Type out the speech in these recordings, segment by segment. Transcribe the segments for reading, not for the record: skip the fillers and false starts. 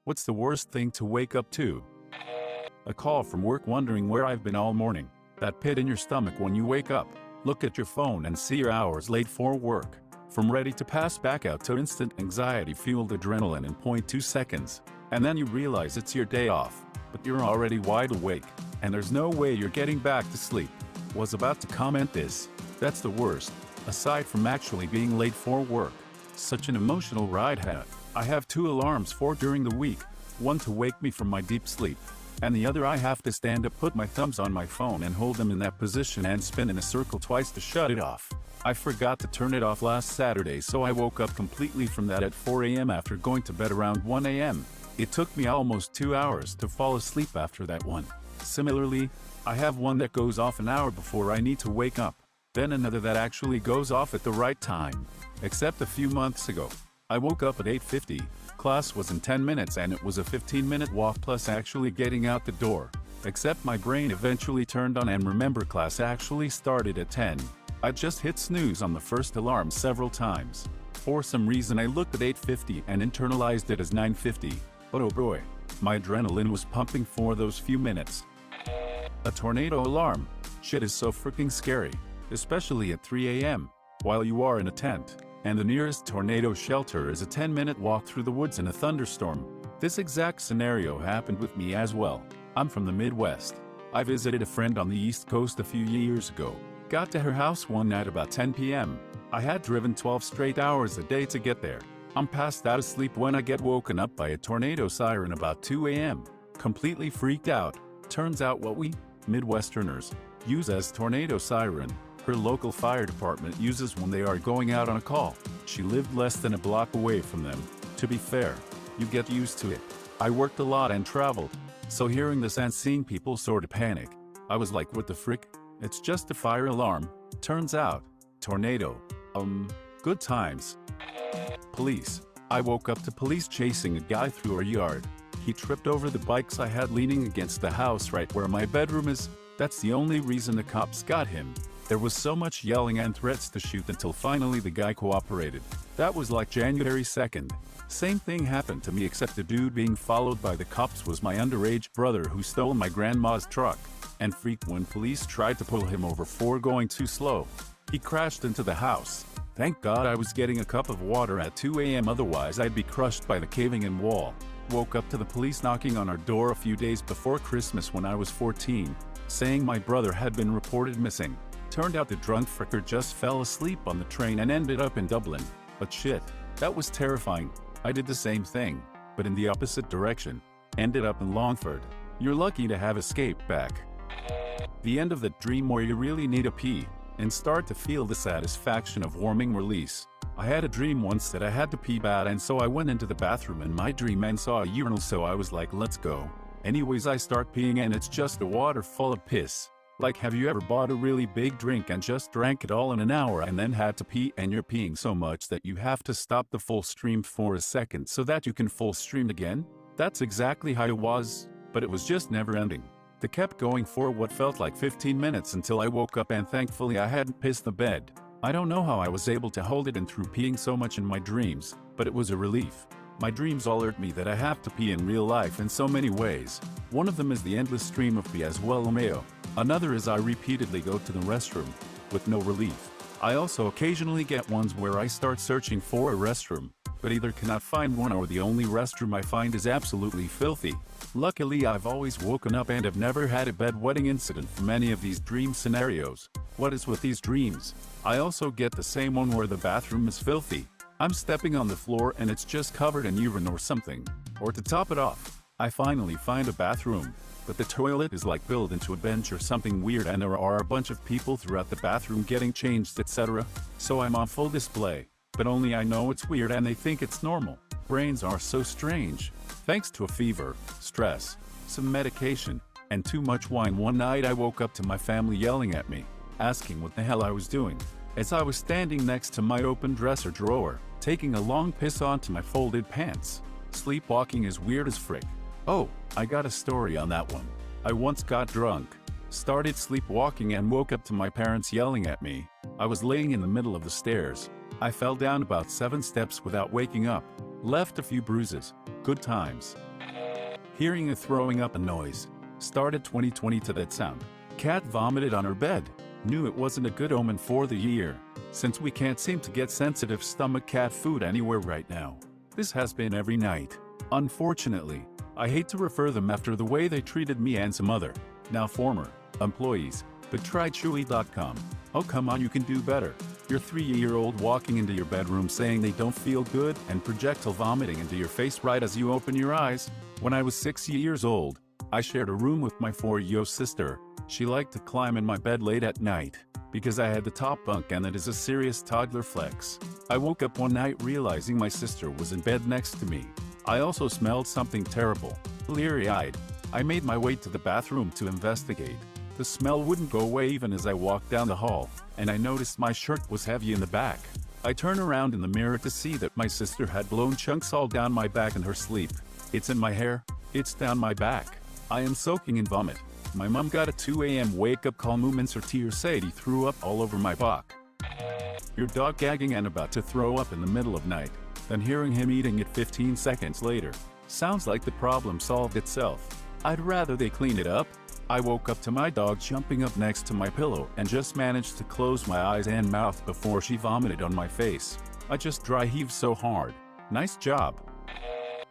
What's the worst thing to wake up to? A call from work wondering where I've been all morning. That pit in your stomach when you wake up. Look at your phone and see you're hours late for work. From ready to pass back out to instant anxiety-fueled adrenaline in 0.2 seconds. And then you realize it's your day off, but you're already wide awake, and there's no way you're getting back to sleep. Was about to comment this. That's the worst, aside from actually being late for work. Such an emotional ride hat. I have 2 alarms for during the week, one to wake me from my deep sleep, and the other I have to stand up, put my thumbs on my phone and hold them in that position and spin in a circle twice to shut it off. I forgot to turn it off last Saturday, so I woke up completely from that at 4 a.m. after going to bed around 1 a.m. It took me almost 2 hours to fall asleep after that one. Similarly, I have one that goes off an hour before I need to wake up, then another that actually goes off at the right time. Except a few months ago, I woke up at 8:50, class was in 10 minutes and it was a 15-minute walk plus actually getting out the door. Except my brain eventually turned on and remember class actually started at 10. I just hit snooze on the first alarm several times. For some reason I looked at 8:50 and internalized it as 9:50, but oh boy, my adrenaline was pumping for those few minutes. A tornado alarm. Shit is so freaking scary, especially at 3 a.m. while you are in a tent, and the nearest tornado shelter is a 10-minute walk through the woods in a thunderstorm. This exact scenario happened with me as well. I'm from the Midwest. I visited a friend on the East Coast a few years ago. Got to her house one night about 10 p.m. I had driven 12 straight hours a day to get there. I'm passed out asleep when I get woken up by a tornado siren about 2 a.m. Completely freaked out. Turns out what we, Midwesterners, use as tornado siren, her local fire department uses when they are going out on a call. She lived less than a block away from them. To be fair, you get used to it. I worked a lot and traveled, so hearing this and seeing people sort of panic, I was like, what the frick? It's just a fire alarm. Turns out, tornado. Good times. Police. I woke up to police chasing a guy through our yard. He tripped over the bikes I had leaning against the house right where my bedroom is. That's the only reason the cops got him. There was so much yelling and threats to shoot until finally the guy cooperated. That was like January 2nd. Same thing happened to me, except the dude being followed by the cops was my underage brother who stole my grandma's truck and freaked when police tried to pull him over for going too slow. He crashed into the house. Thank God I was getting a cup of water at 2 a.m. otherwise I'd be crushed by the caving-in wall. Woke up to the police knocking on our door a few days before Christmas when I was 14, saying my brother had been reported missing. Turned out the drunk fricker just fell asleep on the train and ended up in Dublin. But shit, that was terrifying. I did the same thing, but in the opposite direction. Ended up in Longford. You're lucky to have escaped back. The end of the dream where you really need a pee, and start to feel the satisfaction of warming release. I had a dream once that I had to pee bad, and so I went into the bathroom in my dream and saw a urinal, so I was like, let's go. Anyways, I start peeing and it's just a water full of piss. Like, have you ever bought a really big drink and just drank it all in an hour and then had to pee, and you're peeing so much that you have to stop the full stream for a second so that you can full stream again? That's exactly how it was, but it was just never ending. They kept going for what felt like 15 minutes until I woke up, and thankfully I hadn't pissed the bed. I don't know how I was able to hold it in through peeing so much in my dreams, but it was a relief. My dreams alert me that I have to pee in real life in so many ways. One of them is the endless stream of pee as well, Romeo. Another is I repeatedly go to the restroom, with no relief. I also occasionally get ones where I start searching for a restroom, but either cannot find one or the only restroom I find is absolutely filthy. Luckily, I've always woken up and have never had a bedwetting incident from any of these dream scenarios. What is with these dreams? I also get the same one where the bathroom is filthy. I'm stepping on the floor and it's just covered in urine or something. Or to top it off, I finally find a bathroom, but the toilet is like built into a bench or something weird, and there are a bunch of people throughout the bathroom getting changed, etc. So I'm on full display, but only I know it's weird and they think it's normal. Brains are so strange. Thanks to a fever, stress, some medication, and too much wine, one night I woke up to my family yelling at me, asking what the hell I was doing, as I was standing next to my open dresser drawer, taking a long piss onto my folded pants. Sleepwalking is weird as frick. Oh, I got a story on that one. I once got drunk, started sleepwalking and woke up to my parents yelling at me. I was laying in the middle of the stairs. I fell down about 7 steps without waking up. Left a few bruises. Good times. Hearing a throwing up a noise. Started 2020 to that sound. Cat vomited on her bed. Knew it wasn't a good omen for the year, since we can't seem to get sensitive stomach cat food anywhere right now. This has been every night. Unfortunately, I hate to refer them after the way they treated me and some other, now former, employees, but try Chewy.com. Oh come on, you can do better. Your 3-year-old walking into your bedroom saying they don't feel good and projectile vomiting into your face right as you open your eyes. When I was 6 years old, I shared a room with my 4-year-old sister. She liked to climb in my bed late at night, because I had the top bunk and it is a serious toddler flex. I woke up one night realizing my sister was in bed next to me. I also smelled something terrible. Bleary-eyed, I made my way to the bathroom to investigate. The smell wouldn't go away even as I walked down the hall, and I noticed my shirt was heavy in the back. I turned around in the mirror to see that my sister had blown chunks all down my back in her sleep. It's in my hair, it's down my back. I am soaking in vomit. My mom got a 2 a.m. wake-up call moments or tears said he threw up all over my back. Your dog gagging and about to throw up in the middle of night, then hearing him eating it 15 seconds later. Sounds like the problem solved itself. I'd rather they clean it up. I woke up to my dog jumping up next to my pillow and just managed to close my eyes and mouth before she vomited on my face. I just dry heaved so hard. Nice job.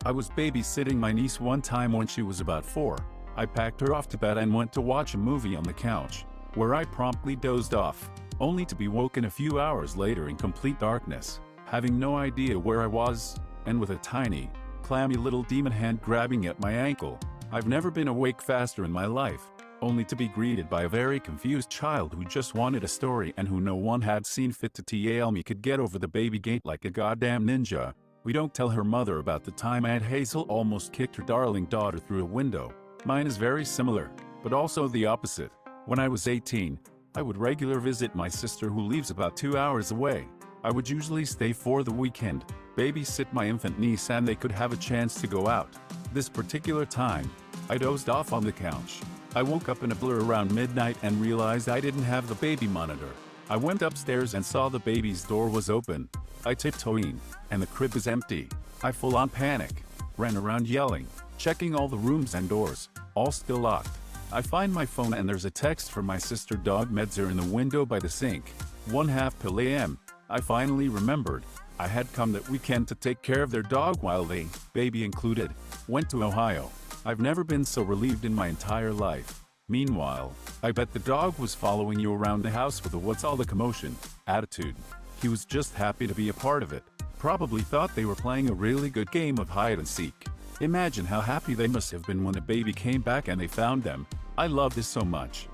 I was babysitting my niece one time when she was about 4. I packed her off to bed and went to watch a movie on the couch, where I promptly dozed off, only to be woken a few hours later in complete darkness, having no idea where I was, and with a tiny, clammy little demon hand grabbing at my ankle. I've never been awake faster in my life, only to be greeted by a very confused child who just wanted a story and who no one had seen fit to tell me could get over the baby gate like a goddamn ninja. We don't tell her mother about the time Aunt Hazel almost kicked her darling daughter through a window. Mine is very similar, but also the opposite. When I was 18, I would regularly visit my sister who lives about 2 hours away. I would usually stay for the weekend, babysit my infant niece and they could have a chance to go out. This particular time, I dozed off on the couch. I woke up in a blur around midnight and realized I didn't have the baby monitor. I went upstairs and saw the baby's door was open. I tiptoed in, and the crib is empty. I full on panic, ran around yelling, checking all the rooms and doors, all still locked. I find my phone and there's a text from my sister dog Medzer in the window by the sink. 1:30 a.m. I finally remembered. I had come that weekend to take care of their dog while they, baby included, went to Ohio. I've never been so relieved in my entire life. Meanwhile, I bet the dog was following you around the house with a "what's all the commotion" attitude. He was just happy to be a part of it. Probably thought they were playing a really good game of hide and seek. Imagine how happy they must have been when the baby came back and they found them. I love this so much.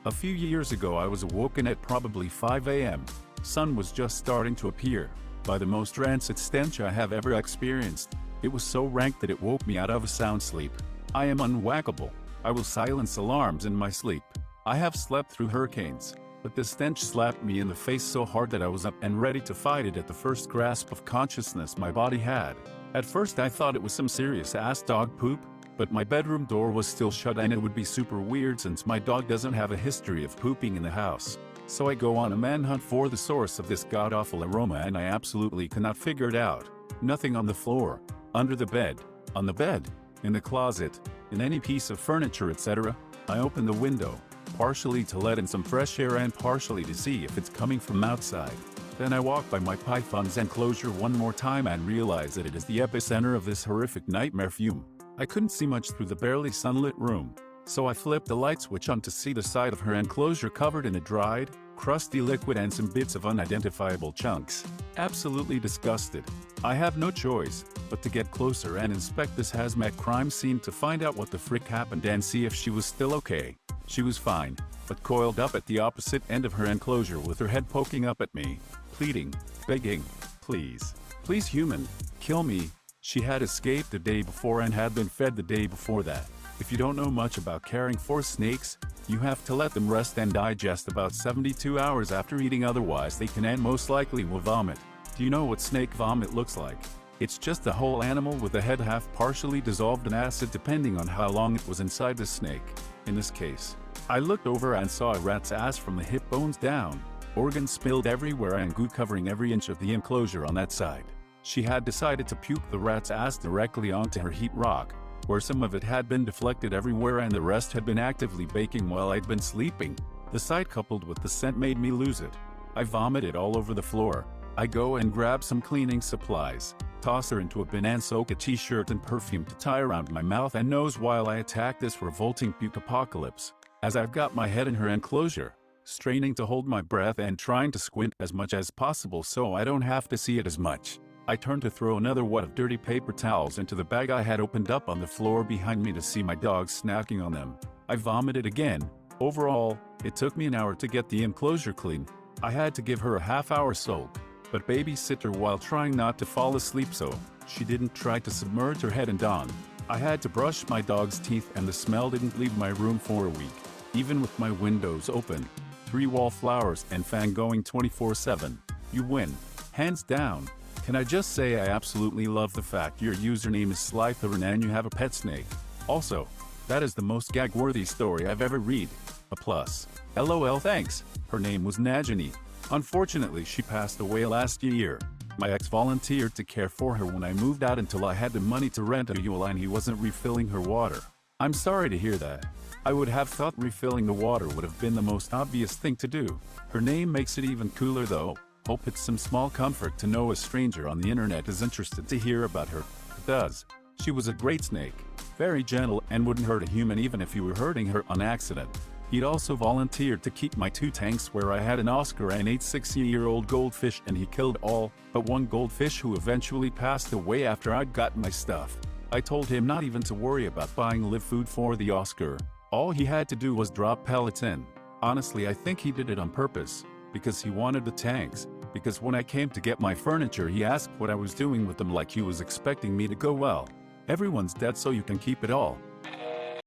A few years ago I was awoken at probably 5 a.m. Sun was just starting to appear, by the most rancid stench I have ever experienced. It was so rank that it woke me out of a sound sleep. I am unwhackable. I will silence alarms in my sleep. I have slept through hurricanes, but the stench slapped me in the face so hard that I was up and ready to fight it at the first grasp of consciousness my body had. At first I thought it was some serious ass dog poop, but my bedroom door was still shut and it would be super weird since my dog doesn't have a history of pooping in the house. So I go on a manhunt for the source of this god-awful aroma and I absolutely cannot figure it out. Nothing on the floor, under the bed, on the bed, in the closet, in any piece of furniture, etc. I open the window, partially to let in some fresh air and partially to see if it's coming from outside. Then I walk by my python's enclosure one more time and realize that it is the epicenter of this horrific nightmare fume. I couldn't see much through the barely sunlit room, so I flipped the light switch on to see the side of her enclosure covered in a dried, crusty liquid and some bits of unidentifiable chunks. Absolutely disgusted. I have no choice but to get closer and inspect this hazmat crime scene to find out what the frick happened and see if she was still okay. She was fine, but coiled up at the opposite end of her enclosure with her head poking up at me, pleading, begging, please, please human, kill me. She had escaped the day before and had been fed the day before that. If you don't know much about caring for snakes, you have to let them rest and digest about 72 hours after eating, otherwise they can and most likely will vomit. Do you know what snake vomit looks like? It's just a whole animal with the head half partially dissolved in acid depending on how long it was inside the snake. In this case, I looked over and saw a rat's ass from the hip bones down, organs spilled everywhere and goo covering every inch of the enclosure on that side. She had decided to puke the rat's ass directly onto her heat rock, where some of it had been deflected everywhere and the rest had been actively baking while I'd been sleeping. The sight coupled with the scent made me lose it. I vomited all over the floor. I go and grab some cleaning supplies, toss her into a bin and soak a t-shirt and perfume to tie around my mouth and nose while I attack this revolting puke apocalypse. As I've got my head in her enclosure, straining to hold my breath and trying to squint as much as possible so I don't have to see it as much, I turn to throw another wad of dirty paper towels into the bag I had opened up on the floor behind me to see my dog snacking on them. I vomited again. Overall, it took me an hour to get the enclosure clean. I had to give her a half-hour soak, but babysit her while trying not to fall asleep so she didn't try to submerge her head in dawn. I had to brush my dog's teeth and the smell didn't leave my room for a week, even with my windows open, 3 wallflowers and fan going 24/7. You win. Hands down. Can I just say I absolutely love the fact your username is Slytherin and you have a pet snake. Also, that is the most gag-worthy story I've ever read. A plus. LOL thanks. Her name was Najani. Unfortunately she passed away last year. My ex volunteered to care for her when I moved out until I had the money to rent a Yule and he wasn't refilling her water. I'm sorry to hear that. I would have thought refilling the water would have been the most obvious thing to do. Her name makes it even cooler though. Hope it's some small comfort to know a stranger on the internet is interested to hear about her. It does. She was a great snake. Very gentle and wouldn't hurt a human even if you were hurting her on accident. He'd also volunteered to keep my 2 tanks where I had an Oscar and 8 6-year-old goldfish and he killed all but one goldfish who eventually passed away after I'd gotten my stuff. I told him not even to worry about buying live food for the Oscar. All he had to do was drop pellets in. Honestly, I think he did it on purpose, because he wanted the tanks, because when I came to get my furniture he asked what I was doing with them like he was expecting me to go, well, everyone's dead so you can keep it all.